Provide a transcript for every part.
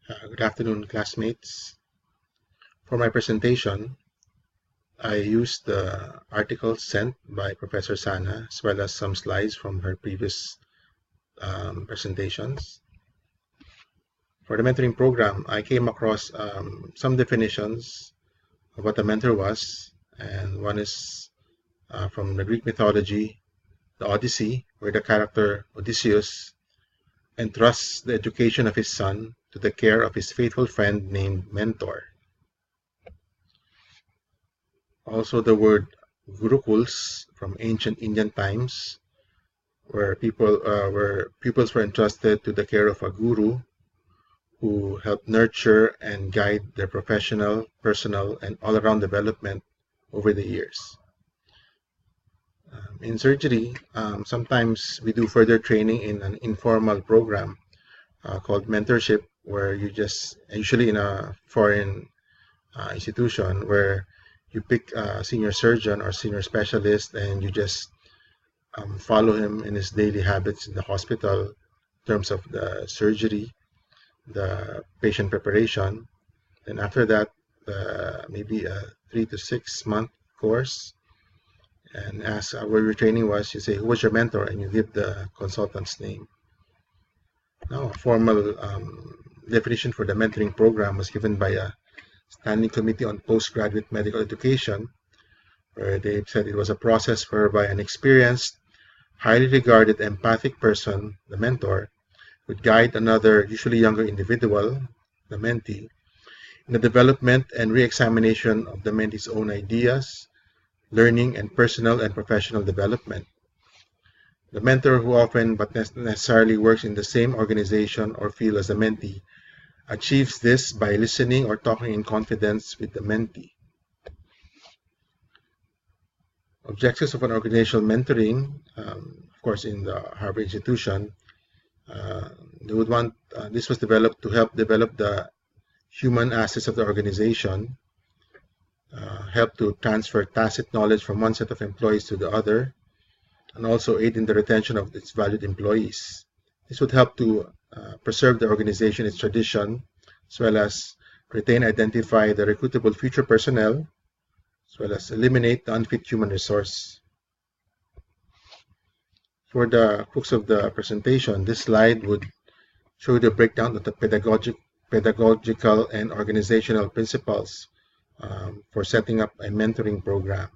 Good afternoon, classmates. For my presentation, I used the article sent by Professor Sana, as well as some slides from her previous presentations. For the mentoring program, I came across some definitions of what a mentor was, and one is from the Greek mythology, the Odyssey, where the character Odysseus entrusts the education of his son to the care of his faithful friend named Mentor. Also, the word gurukuls from ancient Indian times, where pupils were entrusted to the care of a guru who helped nurture and guide their professional, personal, and all-around development over the years. In surgery, sometimes we do further training in an informal program called mentorship, where you just, usually in a foreign institution, where you pick a senior surgeon or senior specialist and you just follow him in his daily habits in the hospital in terms of the surgery, the patient preparation. And after that, maybe a 3 to 6 month course. And as where your training was, you say, who was your mentor? And you give the consultant's name. Now, a formal definition for the mentoring program was given by a Standing Committee on Postgraduate Medical Education, where they said it was a process whereby an experienced, highly regarded, empathic person, the mentor, would guide another, usually younger individual, the mentee, in the development and re-examination of the mentee's own ideas, learning, and personal and professional development. The mentor, who often but not necessarily works in the same organization or field as the mentee, achieves this by listening or talking in confidence with the mentee. Objectives of an organizational mentoring, of course, in the Harvard institution, they would want this was developed to help develop the human assets of the organization, help to transfer tacit knowledge from one set of employees to the other, and also aid in the retention of its valued employees. This would help to preserve the organization, its tradition, as well as retain, identify the recruitable future personnel, as well as eliminate the unfit human resource. For the crux of the presentation, this slide would show the breakdown of the pedagogical and organizational principles for setting up a mentoring program.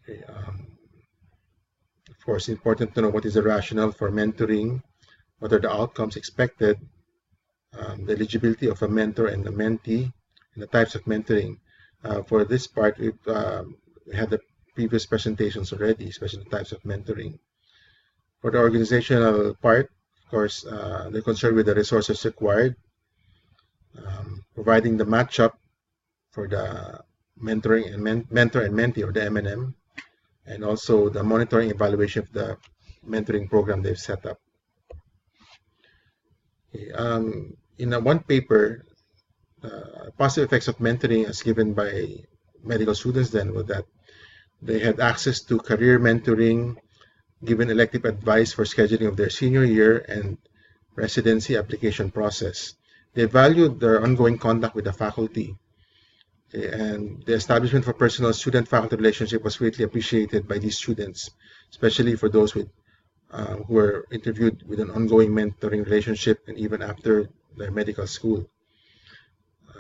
Okay, of course, it's important to know what is the rationale for mentoring, what are the outcomes expected, the eligibility of a mentor and a mentee, and the types of mentoring. For this part, we had the previous presentations already, especially the types of mentoring. For the organizational part, of course, they're concerned with the resources required, providing the matchup for the mentoring and mentor and mentee, or the M&M, and also the monitoring evaluation of the mentoring program they've set up. Okay, in one paper, positive effects of mentoring as given by medical students then was that they had access to career mentoring, given elective advice for scheduling of their senior year and residency application process. They valued their ongoing contact with the faculty, and the establishment of a personal student-faculty relationship was greatly appreciated by these students, especially for those with who were interviewed with an ongoing mentoring relationship and even after their medical school.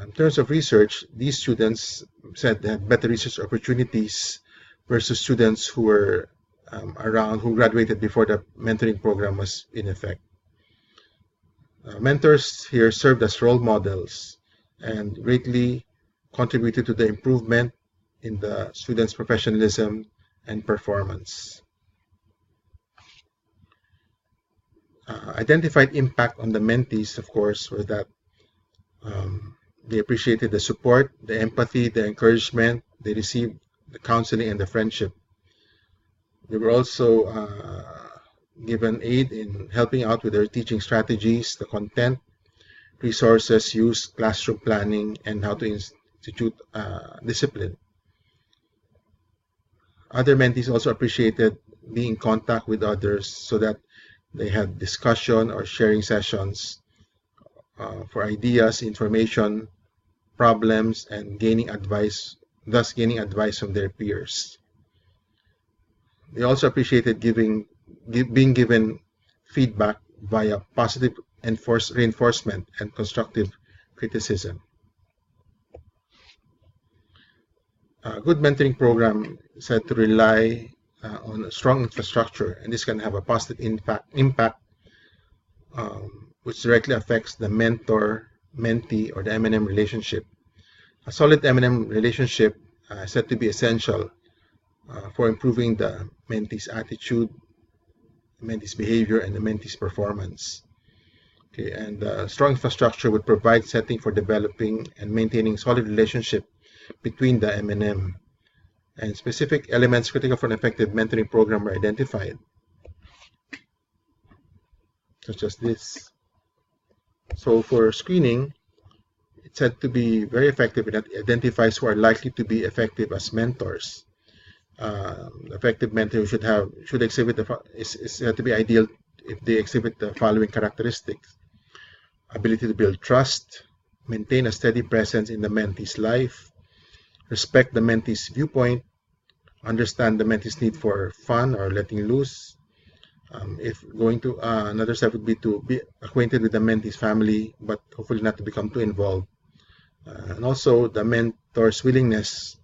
In terms of research, these students said they had better research opportunities versus students who were who graduated before the mentoring program was in effect. Mentors here served as role models and greatly contributed to the improvement in the students' professionalism and performance. Identified impact on the mentees, of course, was that they appreciated the support, the empathy, the encouragement they received, the counseling, and the friendship. They were also given aid in helping out with their teaching strategies, the content, resources used, classroom planning, and how to institute discipline. Other mentees also appreciated being in contact with others so that they had discussion or sharing sessions for ideas, information, problems, and gaining advice, thus gaining advice from their peers. They also appreciated being given feedback via positive reinforcement and constructive criticism. A good mentoring program is said to rely on a strong infrastructure, and this can have a positive impact which directly affects the mentor-mentee or the M&M relationship. A solid M&M relationship is said to be essential for improving the mentee's attitude, the mentee's behavior, and the mentee's performance. Okay, and strong infrastructure would provide setting for developing and maintaining solid relationship between the M&M. And specific elements critical for an effective mentoring program are identified, such as this. So for screening, it's said to be very effective. It identifies who are likely to be effective as mentors. Effective mentor should exhibit is said to be ideal if they exhibit the following characteristics: ability to build trust, maintain a steady presence in the mentee's life, respect the mentee's viewpoint, understand the mentee's need for fun or letting loose. If going to another step would be to be acquainted with the mentee's family, but hopefully not to become too involved. And also the mentor's willingness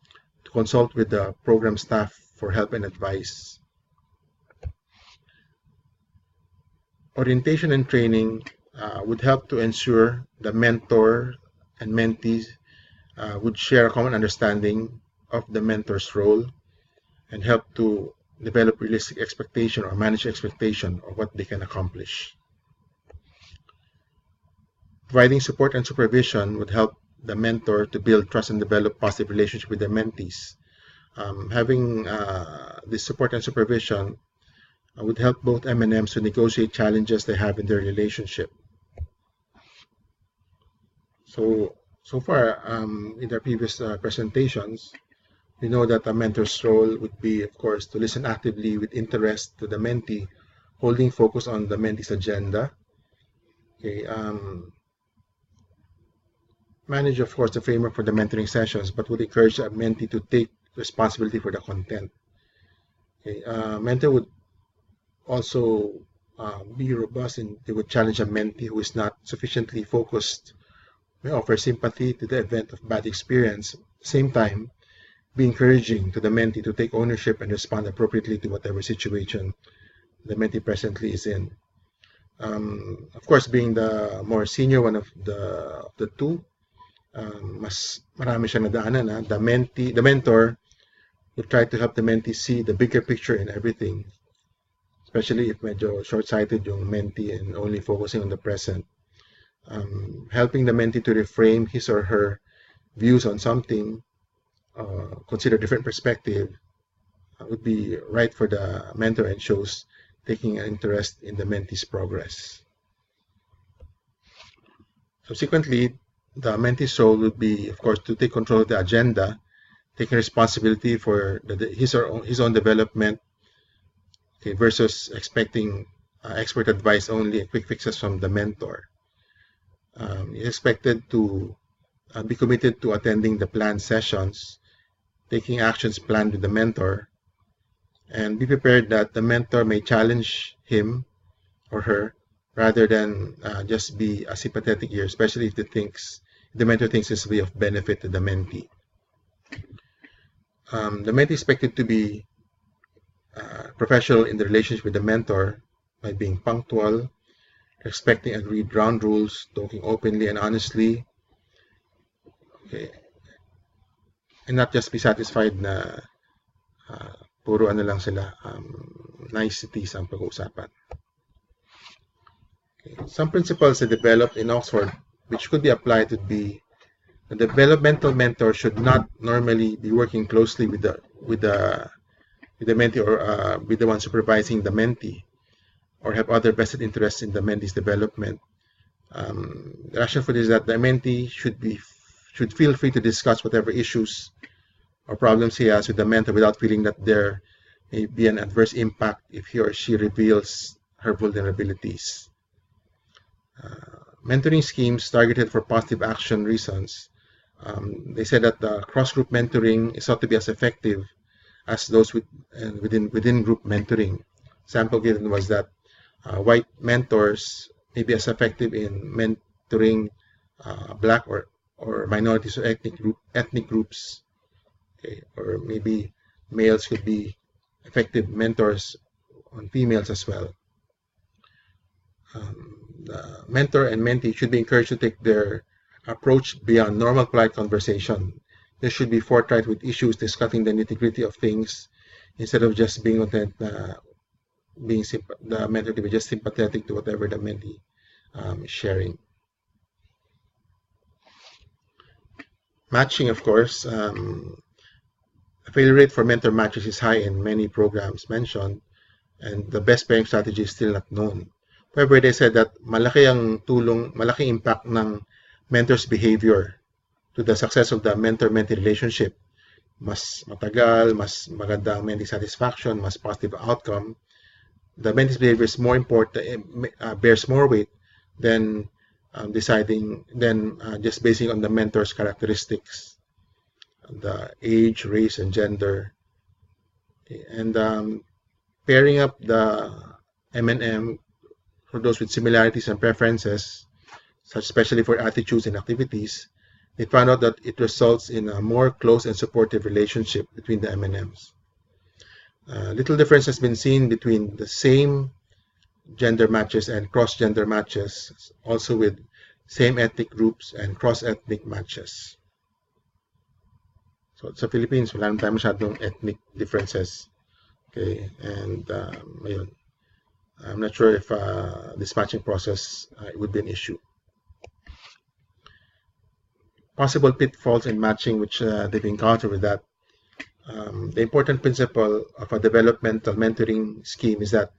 to consult with the program staff for help and advice. Orientation and training would help to ensure the mentor and mentees would share a common understanding of the mentor's role and help to develop realistic expectation or manage expectation of what they can accomplish. Providing support and supervision would help the mentor to build trust and develop positive relationship with their mentees. Having this support and supervision would help both M&Ms to negotiate challenges they have in their relationship. So far, in our previous presentations, we know that a mentor's role would be, of course, to listen actively with interest to the mentee, holding focus on the mentee's agenda. Okay, manage, of course, the framework for the mentoring sessions, but would encourage a mentee to take responsibility for the content. Okay, mentor would also be robust, and they would challenge a mentee who is not sufficiently focused, may offer sympathy to the event of bad experience. At the same time, be encouraging to the mentee to take ownership and respond appropriately to whatever situation the mentee presently is in. Of course, being the more senior one of the two, mas marami siyang nadaanan. The mentor would try to help the mentee see the bigger picture in everything, especially if medyo short-sighted yung mentee and only focusing on the present. Helping the mentee to reframe his or her views on something, consider different perspective, would be right for the mentor and shows taking an interest in the mentee's progress. Subsequently, the mentee's role would be, of course, to take control of the agenda, taking responsibility for his own development, okay, versus expecting expert advice only and quick fixes from the mentor. He's expected to be committed to attending the planned sessions, taking actions planned with the mentor, and be prepared that the mentor may challenge him or her rather than just be a sympathetic ear, especially if the mentor thinks this will be of benefit to the mentee. The mentee is expected to be professional in the relationship with the mentor by being punctual, respecting agreed ground rules, talking openly and honestly, okay, and not just be satisfied na puro ano lang sila, niceties ang pag-uusapan. Okay. Some principles that developed in Oxford which could be applied would be the developmental mentor should not normally be working closely with the mentee or with the one supervising the mentee, or have other vested interests in the mentee's development. The rationale for this is that the mentee should feel free to discuss whatever issues or problems he has with the mentor without feeling that there may be an adverse impact if he or she reveals her vulnerabilities. mentoring schemes targeted for positive action reasons. They said that the cross-group mentoring is thought to be as effective as those within group mentoring. Sample given was that white mentors may be as effective in mentoring black or minorities or ethnic groups. Okay, or maybe males could be effective mentors on females as well. The mentor and mentee should be encouraged to take their approach beyond normal polite conversation. They should be forthright with issues, discussing the nitty-gritty of things, instead of just being content the mentor to be just sympathetic to whatever the mentee is sharing. Matching, of course, the failure rate for mentor matches is high in many programs mentioned, and the best pairing strategy is still not known. However, they said that malaking impact ng mentor's behavior to the success of the mentor-mentee relationship. Mas matagal, mas magandang mentee satisfaction, mas positive outcome. The mentee's behavior is more important, bears more weight than just basing on the mentor's characteristics, the age, race, and gender. And pairing up the M&M for those with similarities and preferences, especially for attitudes and activities, they found out that it results in a more close and supportive relationship between the M&Ms. Little difference has been seen between the same gender matches and cross-gender matches, also with same ethnic groups and cross-ethnic matches. So sa Philippines, wala naman tayo masyadong ethnic differences. Okay, and ayun. I'm not sure if this matching process would be an issue. Possible pitfalls in matching which they've encountered with that. The important principle of a developmental mentoring scheme is that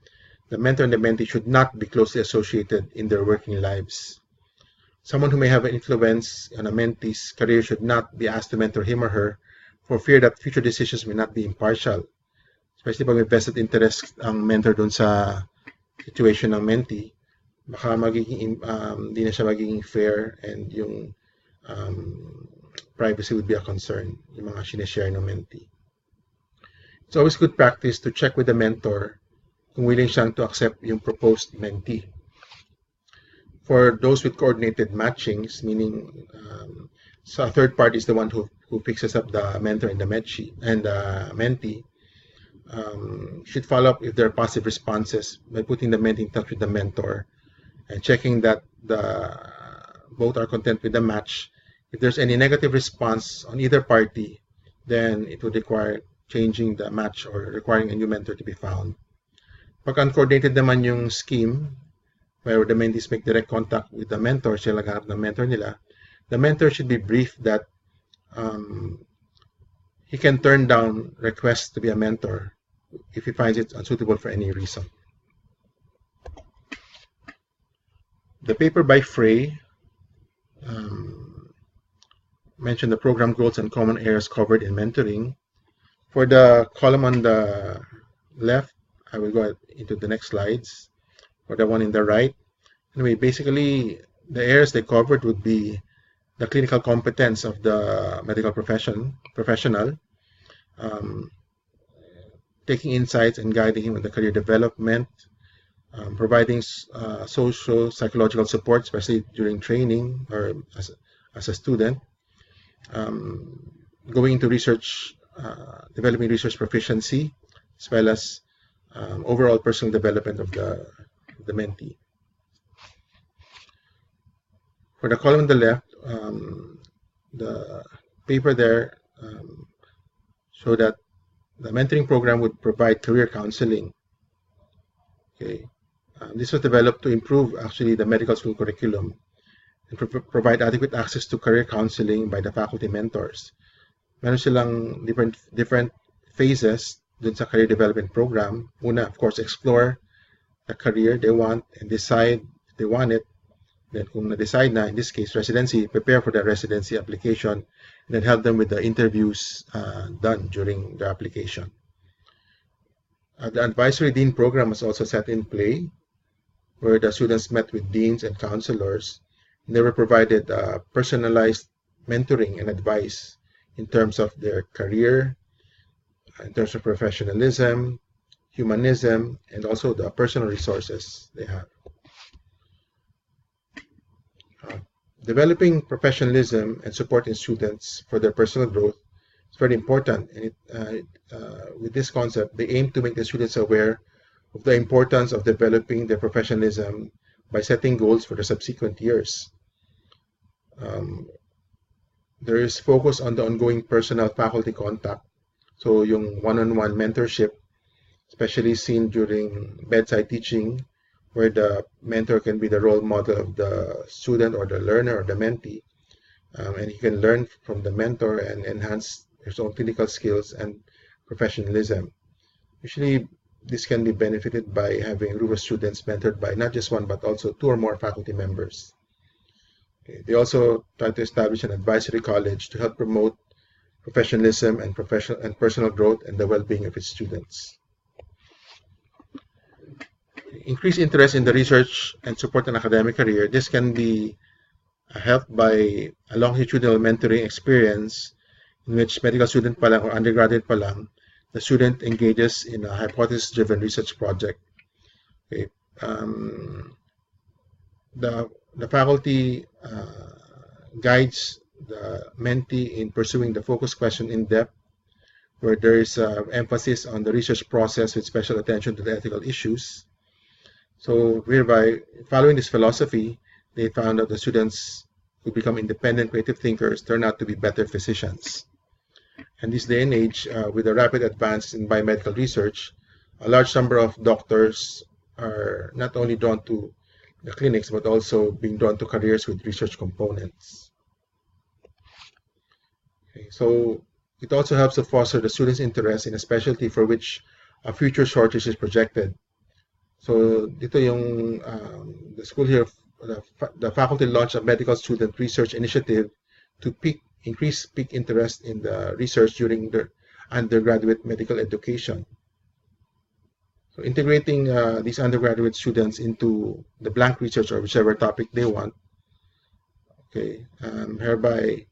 the mentor and the mentee should not be closely associated in their working lives. Someone who may have an influence on a mentee's career should not be asked to mentor him or her for fear that future decisions may not be impartial. Especially pag may vested interest ang mentor dun sa situation ng mentee, baka hindi na siya magiging fair, and yung privacy would be a concern, yung mga sineshare ng mentee. It's always good practice to check with the mentor kung willing siyang to accept yung proposed mentee. For those with coordinated matchings, meaning so a third party is the one who fixes up the mentor and the mentee, should follow up if there are positive responses by putting the mentee in touch with the mentor and checking that both are content with the match. If there's any negative response on either party, then it would require changing the match or requiring a new mentor to be found. Pag uncoordinated naman yung scheme, where the mentees make direct contact with the mentor, sila naghanap ng mentor nila, the mentor should be briefed that he can turn down requests to be a mentor if he finds it unsuitable for any reason. The paper by Frey mentioned the program goals and common areas covered in mentoring. For the column on the left, I will go into the next slides. For the one in the right, anyway, basically the areas they covered would be the clinical competence of the medical professional, taking insights and guiding him in the career development, providing social psychological support, especially during training or as a student, going into research, developing research proficiency, as well as overall personal development of the mentee. For the column on the left, the paper there showed that the mentoring program would provide career counseling. Okay, this was developed to improve actually the medical school curriculum and provide adequate access to career counseling by the faculty mentors. Meron silang different phases dun sa career development program. Una, of course, explore the career they want and decide if they want it. Then kung na-decide na, in this case, residency, prepare for the residency application, and then help them with the interviews done during the application. The advisory dean program was also set in play, where the students met with deans and counselors They were provided personalized mentoring and advice in terms of their career, in terms of professionalism, humanism, and also the personal resources they have. Developing professionalism and supporting students for their personal growth is very important. And with this concept, they aim to make the students aware of the importance of developing their professionalism by setting goals for the subsequent years. There is focus on the ongoing personal faculty contact. So yung one-on-one mentorship, especially seen during bedside teaching, where the mentor can be the role model of the student or the learner or the mentee, and he can learn from the mentor and enhance his own clinical skills and professionalism. Usually, this can be benefited by having a group of students mentored by not just one, but also 2 or more faculty members. Okay. They also try to establish an advisory college to help promote professionalism and personal growth and the well-being of its students. Increased interest in the research and support an academic career. This can be helped by a longitudinal mentoring experience in which medical student pa lang or undergraduate pa lang, the student engages in a hypothesis-driven research project. Okay. The faculty guides the mentee in pursuing the focus question in depth, where there is emphasis on the research process with special attention to the ethical issues. So whereby, following this philosophy, they found that the students who become independent creative thinkers turn out to be better physicians. And this day and age, with the rapid advance in biomedical research, a large number of doctors are not only drawn to the clinics, but also being drawn to careers with research components. Okay, so it also helps to foster the students' interest in a specialty for which a future shortage is projected. So dito yung the school here, the faculty launched a medical student research initiative to increase peak interest in the research during their undergraduate medical education. So integrating these undergraduate students into the blank research or whichever topic they want, okay, hereby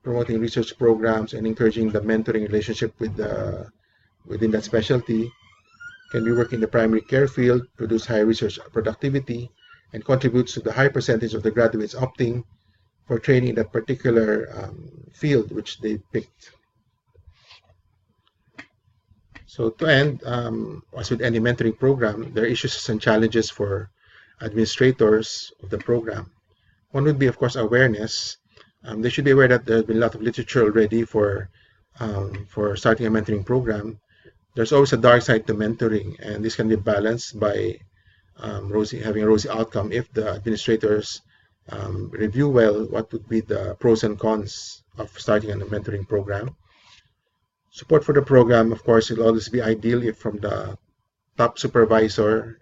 promoting research programs and encouraging the mentoring relationship with within that specialty, can be working in the primary care field, produce high research productivity, and contributes to the high percentage of the graduates opting for training in that particular field which they picked. So to end, as with any mentoring program, there are issues and challenges for administrators of the program. One would be, of course, awareness. They should be aware that there has been a lot of literature already for starting a mentoring program. There's always a dark side to mentoring, and this can be balanced by having a rosy outcome if the administrators review well what would be the pros and cons of starting a mentoring program. Support for the program, of course, will always be ideal if from the top supervisor,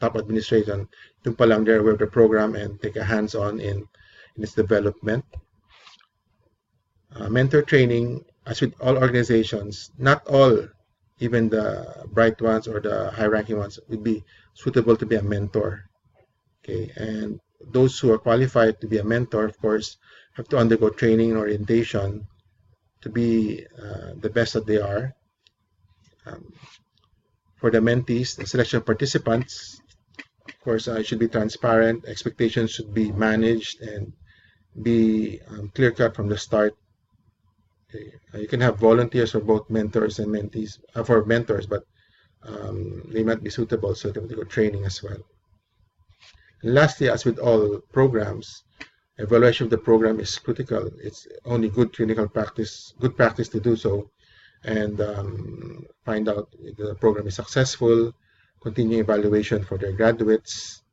top administration, yung palang they're aware of the program and take a hands-on in its development. Mentor training, as with all organizations, not all, even the bright ones or the high-ranking ones, would be suitable to be a mentor. Okay, and those who are qualified to be a mentor, of course, have to undergo training and orientation to be the best that they are. For the mentees, the selection of participants, of course, it should be transparent. Expectations should be managed and be clear-cut from the start. Okay. You can have volunteers for both mentors and mentees, for mentors, but they might be suitable, so they go training as well. And lastly, as with all programs, evaluation of the program is critical. It's only good practice to do so, and find out if the program is successful, continue evaluation for their graduates,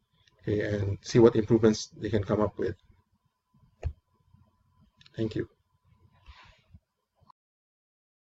okay, and see what improvements they can come up with. Thank you.